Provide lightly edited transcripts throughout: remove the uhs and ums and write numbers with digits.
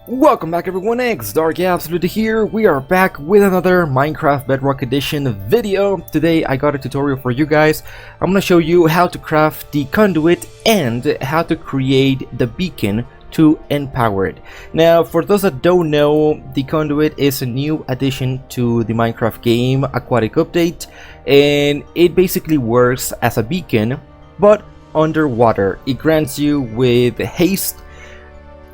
Welcome back everyone, Dark Absolute here. We are back with another Minecraft Bedrock Edition video. Today I got a tutorial for you guys. I'm gonna show you how to craft the conduit and how to create the beacon to empower it. Now, for those that don't know, the conduit is a new addition to the Minecraft game Aquatic update, and it basically works as a beacon but underwater. It grants you with haste.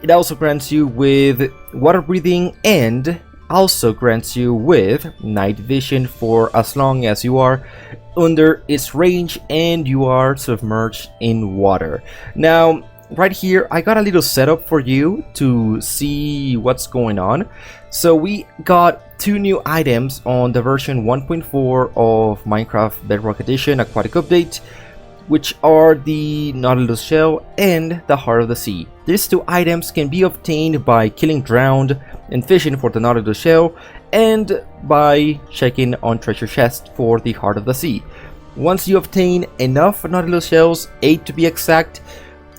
It also grants you with water breathing and also grants you with night vision for as long as you are under its range and you are submerged in water. Now, right here, I got a little setup for you to see what's going on. So we got two new items on the version 1.4 of Minecraft Bedrock Edition Aquatic Update, which are the Nautilus Shell and the Heart of the Sea. These two items can be obtained by killing drowned and fishing for the Nautilus Shell and by checking on treasure chest for the Heart of the Sea. Once you obtain enough Nautilus Shells, 8 to be exact,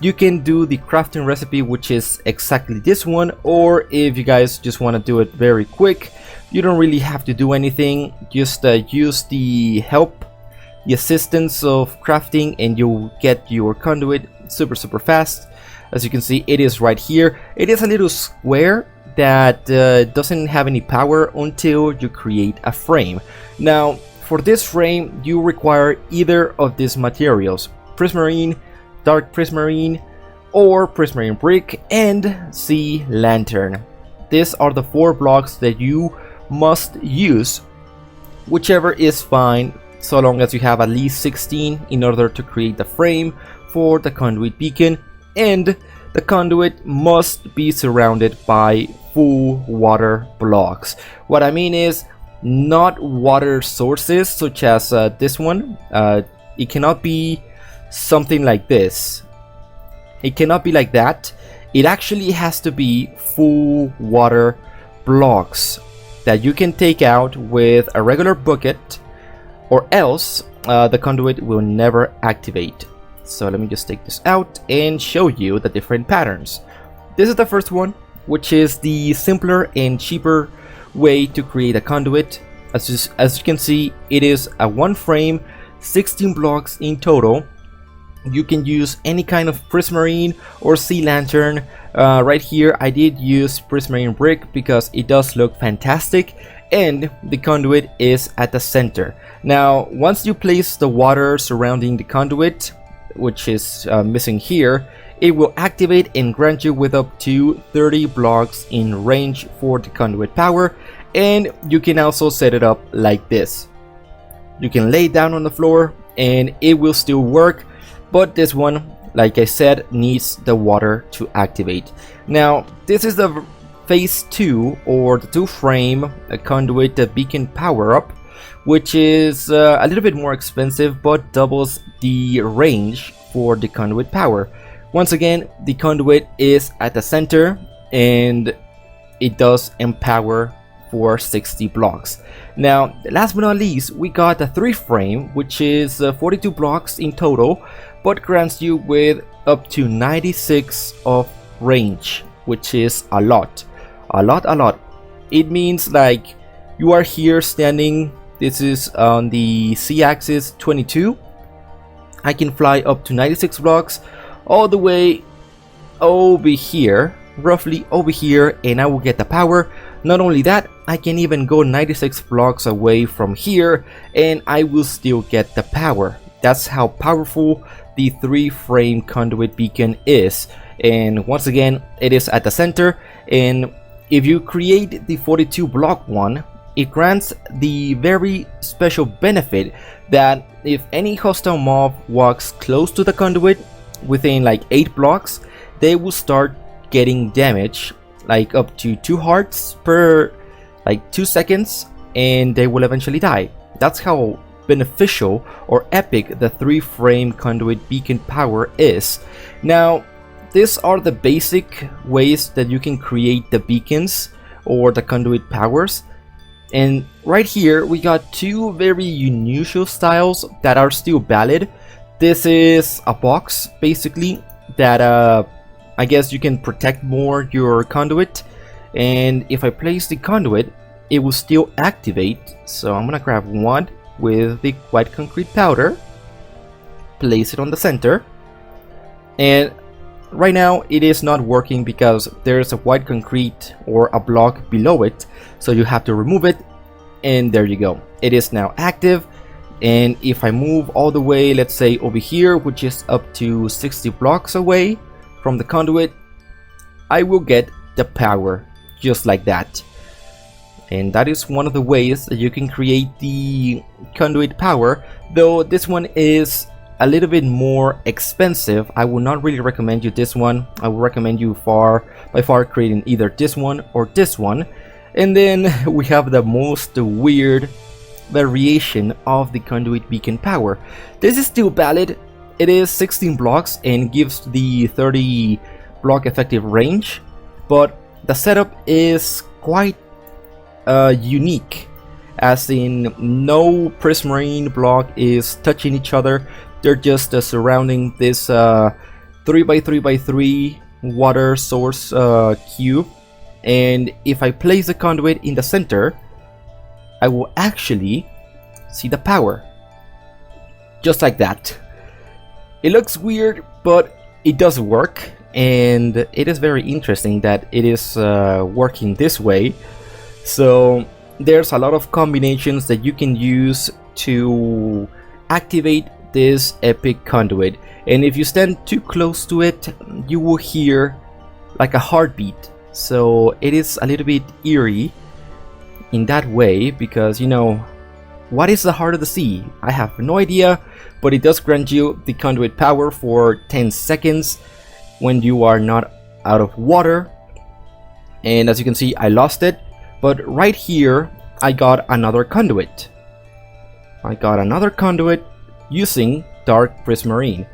you can do the crafting recipe, which is exactly this one, or if you guys just want to do it very quick, you don't really have to do anything, just use the assistance of crafting and you'll get your conduit super fast. As you can see, it is right here. It is a little square that doesn't have any power until you create a frame. Now, for this frame, you require either of these materials: prismarine, dark prismarine, or prismarine brick, and sea lantern. These are the 4 blocks that you must use. Whichever is fine, so long as you have at least 16 in order to create the frame for the conduit beacon, and the conduit must be surrounded by full water blocks. What I mean is not water sources such as this one. It cannot be something like this. It cannot be like that. It actually has to be full water blocks that you can take out with a regular bucket, or else the conduit will never activate. So let me just take this out and show you the different patterns. This is the first one, which is the simpler and cheaper way to create a conduit. As you can see, it is a 1 frame, 16 blocks in total. You can use any kind of prismarine or sea lantern. Right here I did use prismarine brick because it does look fantastic, and the conduit is at the center. Now, once you place the water surrounding the conduit, which is missing here, it will activate and grant you with up to 30 blocks in range for the conduit power. And you can also set it up like this. You can lay it down on the floor and it will still work, but this one, like I said, needs the water to activate. Now, this is the phase 2, or the 2 frame conduit beacon power up, which is a little bit more expensive but doubles the range for the conduit power. Once again, the conduit is at the center and it does empower for 60 blocks. Now, last but not least, we got a 3 frame, which is 42 blocks in total, but grants you with up to 96 of range, which is a lot. It means like you are here standing. This is on the z-axis 22. I can fly up to 96 blocks all the way over here, roughly over here, and I will get the power. Not only that, I can even go 96 blocks away from here and I will still get the power. That's how powerful the 3 frame conduit beacon is. And once again, it is at the center, and if you create the 42 block one, it grants the very special benefit that if any hostile mob walks close to the conduit within like 8 blocks, they will start getting damage, like up to 2 hearts per like 2 seconds, and they will eventually die. That's how beneficial or epic the 3 frame conduit beacon power is. Now, these are the basic ways that you can create the beacons or the conduit powers. And right here we got 2 very unusual styles that are still valid. This is a box basically that I guess you can protect more your conduit. and if I place the conduit, it will still activate. So I'm gonna grab one with the white concrete powder, place it on the center, and right now it is not working because there's a white concrete or a block below it, so you have to remove it, and there you go, it is now active. And if I move all the way, let's say over here, which is up to 60 blocks away from the conduit, I will get the power just like that. And that is one of the ways that you can create the conduit power, though this one is a little bit more expensive. I would not really recommend you this one. I would recommend you by far creating either this one or this one. And then we have the most weird variation of the conduit beacon power. This is still valid. It is 16 blocks and gives the 30 block effective range, but the setup is quite unique, as in no prismarine block is touching each other. They're just surrounding this 3x3x3 water source cube, and if I place the conduit in the center, I will actually see the power. Just like that. It looks weird, but it does work, and it is very interesting that it is working this way. So there's a lot of combinations that you can use to activate this epic conduit, and if you stand too close to it, you will hear like a heartbeat. So it is a little bit eerie in that way, because you know, what is the heart of the sea? I have no idea, but it does grant you the conduit power for 10 seconds when you are not out of water. And as you can see, I lost it, but right here I got another conduit. I got another conduit using dark prismarine.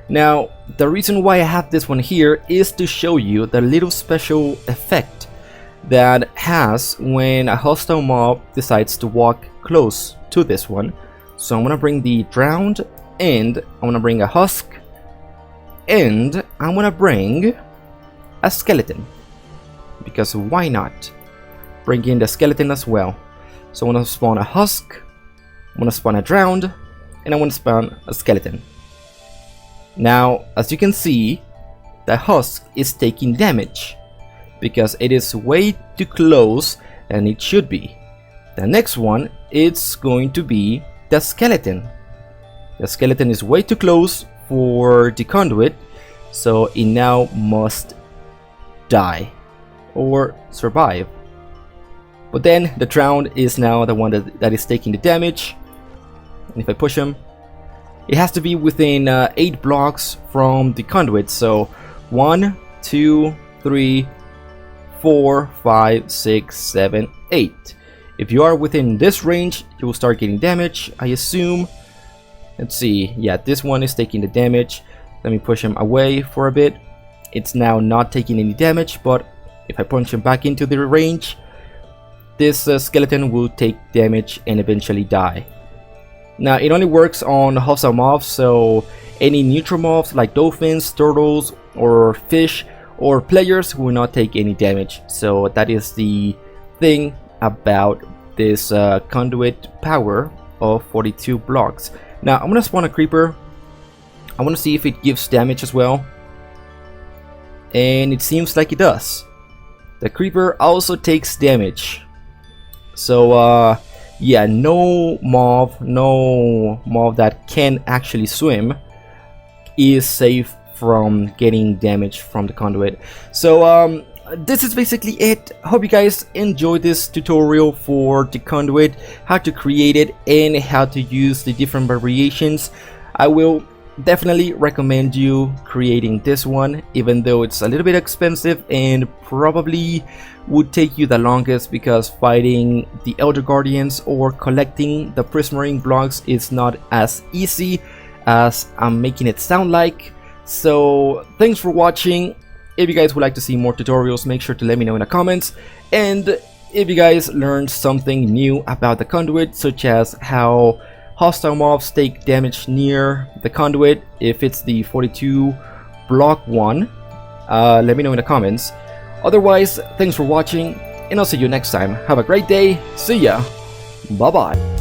Now the reason why I have this one here is to show you the little special effect that has when a hostile mob decides to walk close to this one. So I'm gonna bring the drowned, and I'm gonna bring a husk, and I'm gonna bring a skeleton, because why not bring in the skeleton as well. So I'm gonna spawn a husk, I'm gonna spawn a drowned, and I'm gonna spawn a skeleton. Now as you can see, the husk is taking damage because it is way too close than it should be. The next one, it's going to be the skeleton. The skeleton is way too close for the conduit, so it now must die or survive. But then the drowned is now the one that is taking the damage, and if I push him, it has to be within 8 blocks from the conduit. So 1, 2, 3, 4, 5, 6, 7, 8. If you are within this range, you will start getting damage, I assume. Let's see, yeah, this one is taking the damage. Let me push him away for a bit. It's now not taking any damage, but if I punch him back into the range, this skeleton will take damage and eventually die. Now it only works on hostile mobs, so any neutral mobs like dolphins, turtles, or fish, or players will not take any damage. So that is the thing about this conduit power of 42 blocks. Now I'm gonna spawn a creeper. I want to see if it gives damage as well, and it seems like it does. The creeper also takes damage. So yeah, no mob that can actually swim is safe from getting damage from the conduit. So this is basically it. Hope you guys enjoyed this tutorial for the conduit, how to create it and how to use the different variations. I will definitely recommend you creating this one, even though it's a little bit expensive and probably would take you the longest, because fighting the Elder Guardians or collecting the prismarine blocks is not as easy as I'm making it sound like. So thanks for watching. If you guys would like to see more tutorials, make sure to let me know in the comments. And if you guys learned something new about the conduit, such as how hostile mobs take damage near the conduit, if it's the 42 block one, let me know in the comments. Otherwise, thanks for watching. and I'll see you next time. Have a great day, see ya, bye bye.